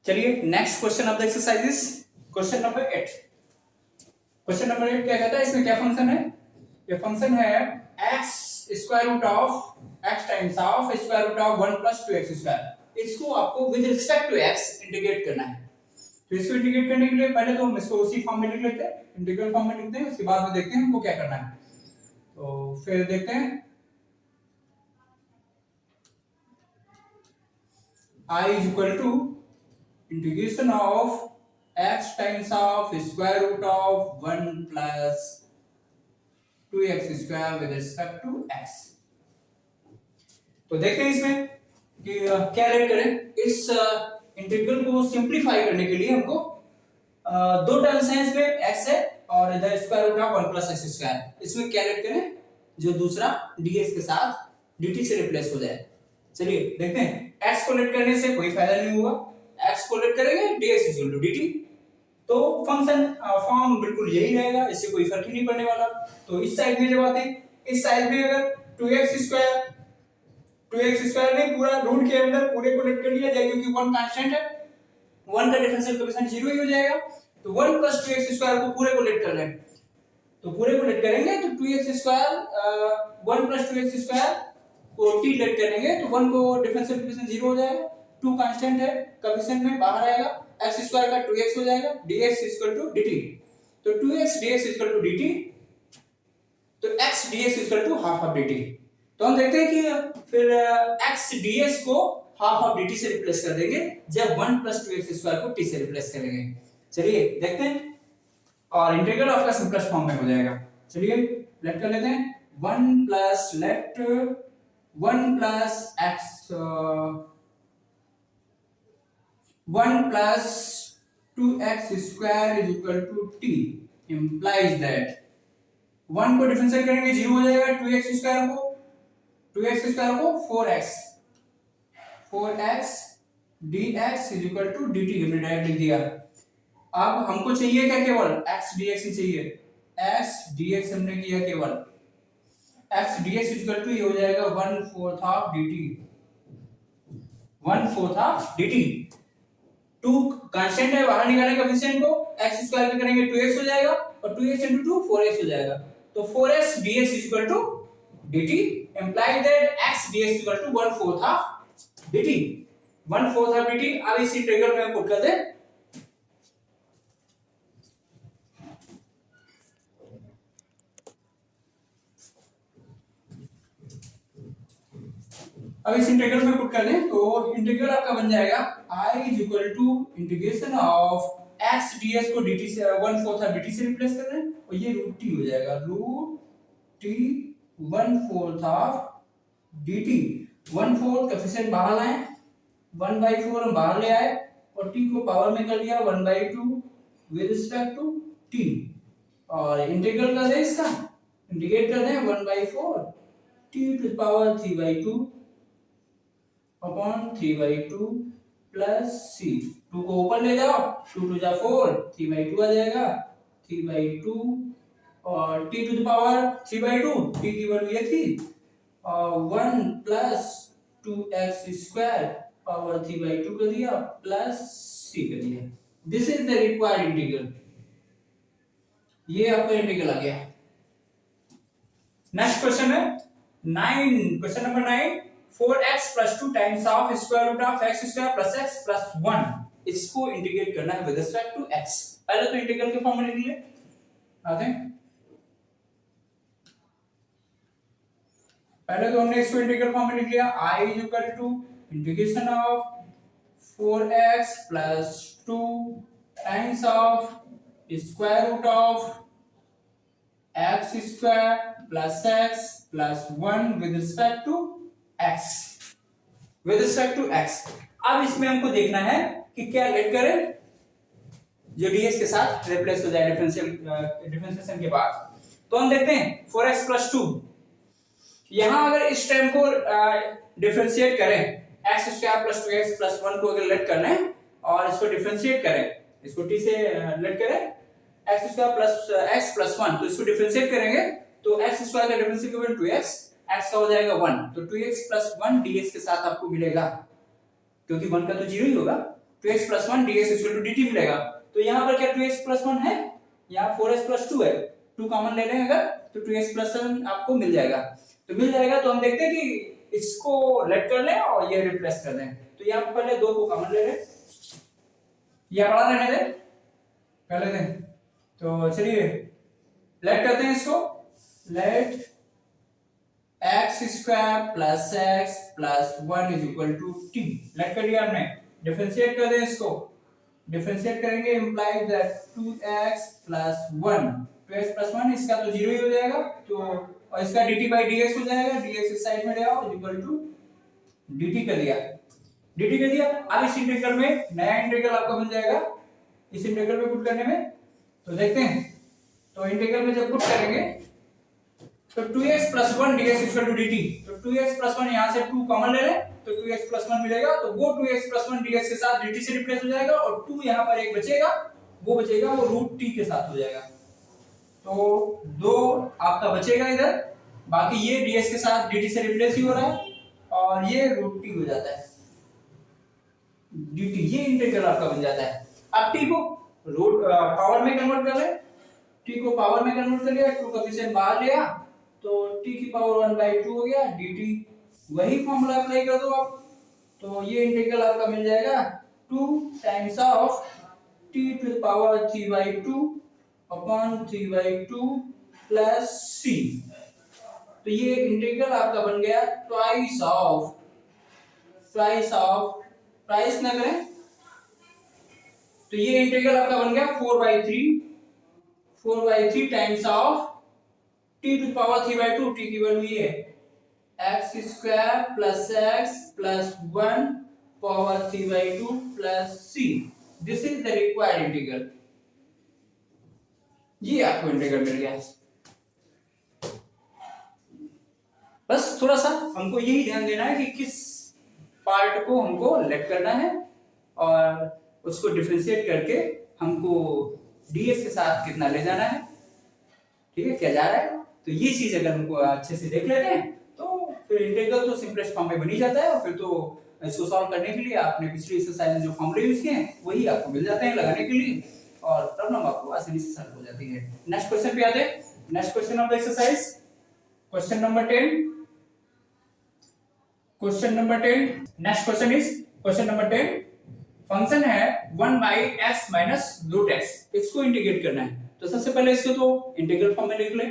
चलिए next question of the exercises, question number 8। Question number 8 क्या कहता है, इसमें क्या फंक्शन है? ये फंक्शन है x square root of x times of square root of 1 plus 2x square. इसको आपको with respect to x integrate करना है। तो इसको इंटीग्रेट करने के लिए पहले तो हम इसको उसी फॉर्म में लिख लेते हैं, इंटीग्रल फॉर्म में लिखते हैं, उसके बाद में देखते हैं हमको क्या करना है। तो फिर देखते हैं I is equal to integration of x times of square root of 1 plus 2x square with respect to x। तो देखते हैं इसमें कि क्या लेट करें। इस इंटीग्रल को सिंपलीफाई करने के लिए हमको दो टर्म्स हैं, इसमें x है और इधर square root of 1 plus x square. इसमें क्या लेट करें, जो दूसरा dx के साथ dt से रिप्लेस हो जाए। चलिए देखते हैं, x को लेट करने से कोई फायदा नहीं होगा, x को लेट करेंगे dx इक्वल टू dt, तो फंक्शन फॉर्म बिल्कुल यही रहेगा, इससे कोई फर्क ही नहीं पड़ने वाला। तो इस साइड में जब आते इस साइड में अगर 2x स्क्वायर में पूरा रूट के अंदर पूरे को लेट कर लिया जाए, क्योंकि 1 कांस्टेंट है, 1 का डिफरेंशियल कोएफिशिएंट 0 ही हो जाएगा। तो 1 प्लस 2x स्क्वायर को पूरे को लेट कर लें, तो पूरे को लेट करेंगे तो 2x square 1 plus 2x square को t लेट करेंगे तो 1 को डिफरेंशियल कोएफिशिएंट 0 हो जाएगा, 2 कांस्टेंट है, कोएफिशिएंट में बाहर आएगा, x स्क्वायर का 2x हो जाएगा, dx dt। तो 2x dx dt, तो x dx half of dt। तो हम देखते हैं कि फिर x ds को हाफ ऑफ dt से रिप्लेस कर देंगे जब 1 प्लस 2x स्क्वायर को t से रिप्लेस करेंगे। चलिए देखते हैं, और इंटीग्रल ऑफ का सिंपलेस्ट फॉर्म में हो जाएगा। चलिए लेट कर लेते हैं 1 plus let 1 plus x 1 plus 2x square is equal to t implies that 1 को डिफरेंशिएट करेंगे 0 हो जाएगा, 2x स्क्वायर को 4x dx is equal to dt हमने डायरेक्ट लिख दिया। अब हमको चाहिए क्या, केवल x dx ही चाहिए, x dx हमने किया केवल, x dx is equal to ये हो जाएगा 1/4 of dt, 1/4 of dt। 2 constant है, बाहर निकालेंगे कोएफिशिएंट को, x स्क्वायर पे करेंगे 2x हो जाएगा और 2x into 2 4x हो जाएगा। तो 4x dx is equal to dt implies that x dx is equal to 1/4 of dt, 1/4 of dt। अब इस इंटीग्रल में पुट कर दे, अब इस इंटीग्रल में पुट कर दें तो इंटीग्रल आपका बन जाएगा I is equal to integration of x ds को dt से 1/4 of dt से रिप्लेस कर दें और ये रूट t हो जाएगा, root t 1/4 of dt। 1/4 coefficient बाहर लाएं, 1/4 हम बाहर ले आए और t को पावर में कर लिया 1/2 विद रिस्पेक्ट टू t, और इंटीग्रल कर दें इसका, इंटीग्रेट कर दें 1/4 t to power 3/2 upon 3/2 plus c। 2 को ऊपर ले जाओ, 2 2 जा 4, 3/2 आ जाएगा, 3/2 और t to the power 3/2, t की वैल्यू ये थी, और 1 प्लस 2x स्क्वायर पावर 3/2 कर दिया प्लस c कर दिया। This is the required integral, ये आपका इंटीग्रल आ गया। नेक्स्ट क्वेश्चन है 9, question number 9, 4x plus 2 times of square root of x square plus x plus 1, इसको इंटीग्रेट करना है विद रिस्पेक्ट टू x। पहले तो इंटीग्रल के फॉर्म में लिख लिए, आते हैं पहले तो हमने इसको इंटीग्रल फॉर्म में लिख लिया, I is equal to integration of 4x plus 2 times of square root of x square plus x plus 1 with respect to x, with respect to x। अब इसमें हमको देखना है कि क्या लेट करें जो ds के साथ रिप्लेस हो जाए डिफरेंशिएशन के बाद। तो हम देखते हैं 4x plus 2, यहां अगर इस टर्म को डिफरेंशिएट करें, x square plus 2x plus 1 को अगर लेट कर लें और इसको डिफरेंशिएट करें, इसको t से लेट करें x square plus x plus 1, तो इसको डिफरेंशिएट करेंगे तो x स्क्वायर का differential equal to 2x, x का हो जाएगा 1, तो 2x plus 1 dx के साथ आपको मिलेगा, क्योंकि 1 का तो 0 ही होगा, 2x plus 1 dx equal to dt मिलेगा। तो यहाँ पर क्या 2x प्लस 1 है, यहाँ 4x प्लस 2 है, 2 कॉमन ले लें अगर तो 2x प्लस 1 आपको मिल जाएगा। तो मिल जाएगा तो हम देखते हैं कि इसको लेट कर लें और ये रिप्लेस कर दें। तो यहाँ पर पहले 2 को कॉमन ले लें, ये बड़ा रहने दें पहले दें। तो चलिए लेट करते हैं इसको, let x square plus x plus 1 is equal to t। Let कर दिया हमने, डिफरेंशिएट कर दें इसको, डिफरेंशिएट करेंगे implies that 2x plus 1, 2x plus 1 इसका तो 0 ही हो जाएगा, तो और इसका dt बाई dx हो जाएगा, dx इस साइड में ले आओ इक्वल टू dt कर दिया, dt कर दिया। अब इस इंटीग्रल में नया इंटीग्रल आपको मिल जाएगा, इस इंटीग्रल में पुट करने में। तो देखते हैं, तो इंटीग्रल में जब पुट करेंगे तो 2x plus 1 dx equal to dt, तो 2x प्लस 1 यहाँ से 2 कॉमन ले लें तो 2x प्लस 1 मिलेगा, तो वो 2x प्लस 1 dx के साथ dt से रिप्लेस हो जाएगा और 2 यहाँ पर एक बचेगा, वो बचेगा वो रूट t के साथ हो जाएगा। तो 2 आपका बचेगा इधर, बाकी ये dx के साथ dt से रिप्लेस ही हो रहा है और ये रूट t हो जाता है dt, ये इंटीग्रल आपका बन जाता है। अब t को रूट पावर में कन्वर्ट कर लें, t को पावर में कन्वर्ट कर लिया, 2 कोएफिशिएंट बाहर लिया तो t की पावर 1/2 हो गया dt, वही फॉर्मूला अप्लाई कर दो आप। तो ये इंटीग्रल आपका मिल जाएगा 2 times of t to the power 3/2 upon 3/2 plus c। तो ये इंटीग्रल आपका बन गया ट्वाइस ऑफ ट्वाइस ना करें तो ये इंटीग्रल आपका बन गया 4/3 times of t to the power 3/2, t की वैल्यू ये है x square plus x plus 1 power 3/2 plus c। This is the required integral. ये आपको इंटीग्रल मिल गया। बस थोड़ा सा हमको यही ध्यान देना है कि किस पार्ट को हमको लेट करना है और उसको डिफरेंशिएट करके हमको ds के साथ कितना ले जाना है, ठीक है, क्या जा रहा है। तो ये चीज अगर हमको अच्छे से देख लेते हैं तो फिर इंटीग्रल तो सिंपलेस्ट फॉर्म में बन ही जाता है और फिर तो इसको सॉल्व करने के लिए आपने पिछली एक्सरसाइज में जो फॉर्मूले यूज किए हैं वही आपको मिल जाते हैं लगाने के लिए और प्रॉब्लम आपको आसानी से सॉल्व हो जाती है। नेक्स्ट क्वेश्चन पे आते हैं। Next question of the exercise, question number 10। Question number 10, next question is question number 10। Function है 1/x माइनस रूट x, इसको इंटीग्रेट करना है। तो सबसे पहले इसको तो इंटीग्रल फॉर्म में लिख ले,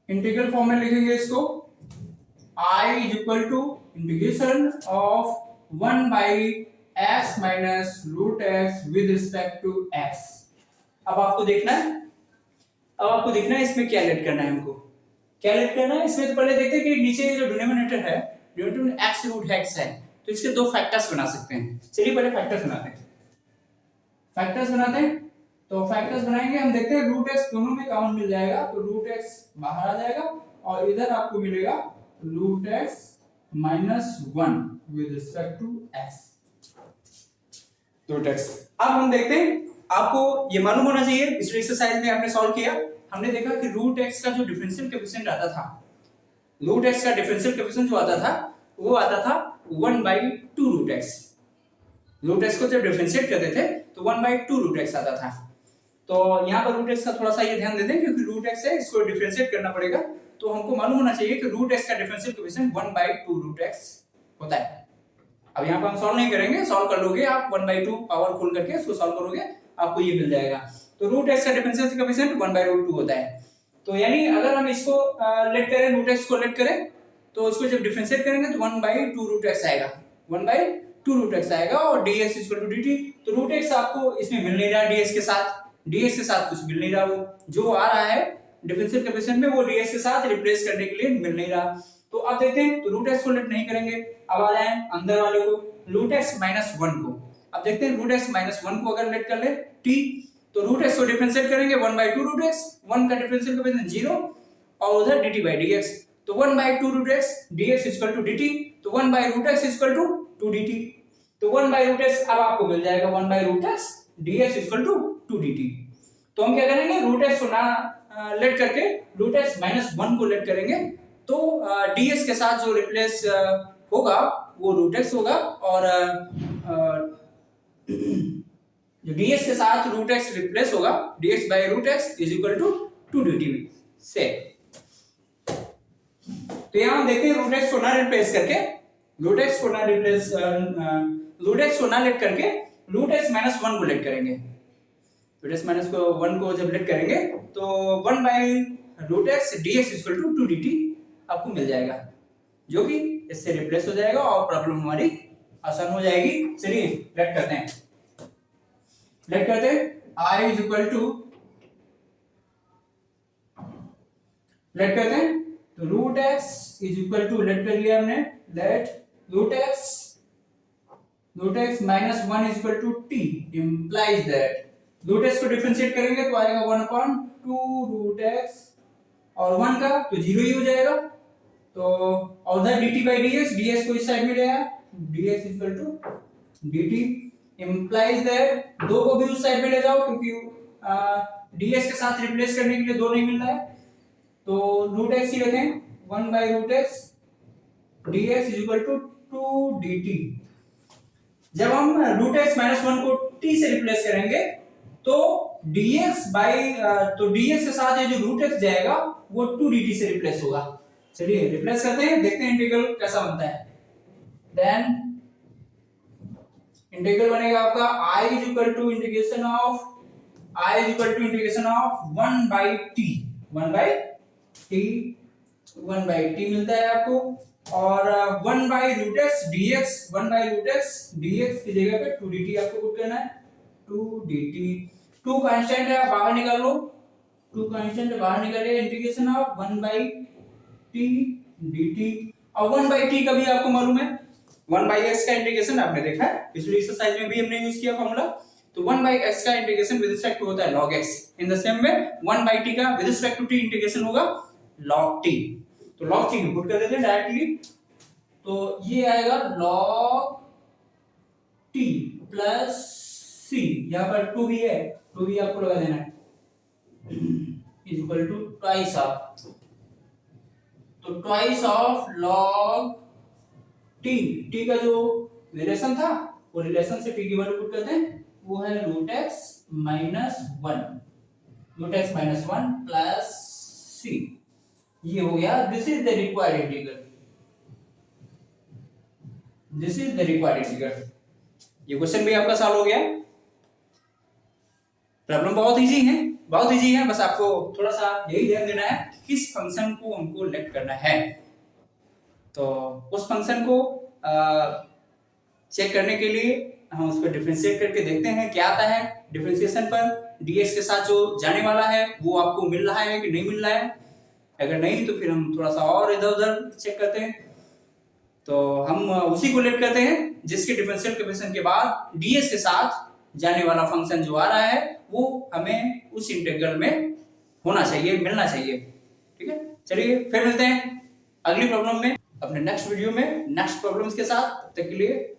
इंटीग्रल फॉर्म में लिखेंगे इसको I is equal to integration of 1/x minus root x with respect to x। अब आपको देखना है इसमें क्या लेट करना है, हमको क्या लेट करना है इसमें। तो पहले देखते हैं कि नीचे जो डिनोमिनेटर है, डिनोमिनेटर में x रूट x है, तो इसके दो फैक्टर्स बना सकते हैं। चलिए पहले फैक्टर्स बनाते हैं। तो फैक्टर्स बनाएंगे, हम देखते हैं रूट x दोनों में कॉमन मिल जाएगा तो रूट x बाहर आ जाएगा और इधर आपको मिलेगा root x minus 1 with respect to x root x। अब हम देखते हैं, आपको ये मालूम होना चाहिए, पिछले एक्सरसाइज में हमने सॉल्व किया, हमने देखा कि रूट x का जो डिफरेंशियल कोएफिशिएंट आता था, रूट x का डिफरेंशियल कोएफिशिएंट जो आता था वो आता था 1/2 रूट x। रूट x को जब डिफरेंशिएट करते थे तो 1/2 रूट x आता था। तो यहाँ पर रूट x का थोड़ा सा ये ध्यान दे दें क्योंकि रूट x है, इसको डिफरेंशिएट करना पड़ेगा। तो हमको मालूम होना चाहिए कि रूट x का डिफरेंशियल कोएफिशिएंट 1/2 रूट x होता है। अब यहाँ पर हम सॉल्व नहीं करेंगे, सॉल्व कर लोगे आप 1/2 पावर खोल करके इसको सॉल्व करोगे आपको ये मिल जाएगा। तो रूट x का डिफरेंशियल कोएफिशिएंट 1/2 होता है। तो यानी अगर हम इसको लेट करें, रूट x को लेट करें तो इसको जब डिफरेंशिएट करेंगे तो 1/2 रूट x आएगा, 1/2 रूट x आएगा और dx dt। तो रूट x आपको इसमें मिल नहीं रहा, dx के साथ कुछ मिल नहीं रहा, वो जो आ रहा है डिफरेंशियल कोएफिशिएंट में वो dx के साथ रिप्लेस करने के लिए मिल नहीं रहा। तो अब देखते हैं, तो रूट x को लेट नहीं करेंगे, अब आ जाए अंदर वाले को रूट x माइनस 1 को। अब देखते हैं रूट x माइनस 1 को अगर लेट कर ले t, तो रूट x को डिफरेंशिएट करेंगे 1/2 रूट x, 1 का डिफरेंशियल कोएफिशिएंट 0 और उधर dt by dx। तो 1/2 root x dx equal to dt, तो 1/√x इक्वल टू 2 dt। तो 1/√x अब आपको मिल जाएगा 1/√x dx equal to 2 dt। तो हम क्या करेंगे, रूट x को ना लेट करके रूट x माइनस 1 को लेट करेंगे, तो ds के साथ जो रिप्लेस होगा वो रूट एक्स होगा, और जो ds के साथ रूट एक्स रिप्लेस होगा, dx by root x is equal to 2dt से। तो यहां हम देखते हैं रूट एक्स को ना रिप्लेस करके, रूट एक्स को ना लेट करके रूट एक्स माइनस 1 को लेट करेंगे। रूट एक्स माइनस 1 को जब लेट करेंगे तो 1 by root x dx equal to 2dt आपको मिल जाएगा, जो कि इससे रिप्लेस हो जाएगा और प्रॉब्लम हमारी आसान हो जाएगी। चलिए लेट करते हैं, I is equal to let करते हैं तो root x is equal to, let कर लिया हमने, let root x minus 1 is equal to t implies that root x को डिफरेंशिएट करेंगे तो आएगा 1/2 रूट एक्स और 1 का तो 0 ही हो जाएगा। तो और उधर dt बाई dx को इस साइड में ले आया, dx is equal to dt implies that 2 को भी उस साइड में ले जाओ, क्योंकि ds के साथ रिप्लेस करने के लिए 2 नहीं मिल रहा है, तो रूट एक्स ही रखें, 1 by root x dx is equal to 2 dt। जब हम रूट एक्स माइनस 1 को t से रिप्लेस करेंगे तो dx के साथ ये जो रूट एक्स जाएगा वो 2 dt से रिप्लेस होगा। चलिए रिप्लेस करते हैं, देखते हैं इंटीग्रल कैसा बनता है। देन इंटीग्रल बनेगा आपका I is equal to integration of 1 by t मिलता है आपको, और 1 बाई रूट एक्स dx की जगह पे 2 dt आपको पुट करना है, 2 dt। 2 कांस्टेंट है, बाहर निकाल लो, 2 कांस्टेंट है बाहर निकालिए, integration of 1 by t dt, और 1 बाई t का भी आपको मालूम है, 1 बाई x का इंटीग्रेशन आपने देखा है पिछली एक्सरसाइज में भी हमने यूज किया फॉर्मूला। तो 1 बाई x का इंटीग्रेशन विद रिस्पेक्ट टू होता है log x, in the same way 1 by t का with respect to t integration होगा log t। तो log t को पुट कर देते हैं डायरेक्टली, तो ये आएगा log t प्लस c, यहां पर 2 भी है, 2 भी आपको लगा देना है, is equal to twice of, तो ट्वाइस ऑफ log t का जो रिलेशन था वो रिलेशन से t की वैल्यू पुट करते हैं, वो है root x minus 1 plus c, ये हो गया, this is the required integral, ये क्वेश्चन भी आपका सॉल्व हो गया। प्रॉब्लम बहुत इजी है, बस आपको थोड़ा सा यही ध्यान देना है कि किस फंक्शन को हमको लेट करना है। तो उस फंक्शन को चेक करने के लिए हम उसको डिफरेंशिएट करके देखते हैं क्या आता है। डिफरेंशिएशन पर dx के साथ जो जाने वाला है वो आपको मिल रहा है कि नहीं मिल रहा है, अगर नहीं तो फिर हम थोड़ा सा और इधर उधर चेक करते हैं। तो हम उसी को लेट करते हैं जिसके डिफरेंशियल इक्वेशन के बाद dx के साथ जाने वाला फंक्शन जो आ रहा है वो हमें उस इंटीग्रल में होना चाहिए, मिलना चाहिए। ठीक है, चलिए फिर मिलते हैं अगली प्रॉब्लम में, अपने नेक्स्ट वीडियो में नेक्स्ट प्रॉब्लम्स के साथ। तब तक के लिए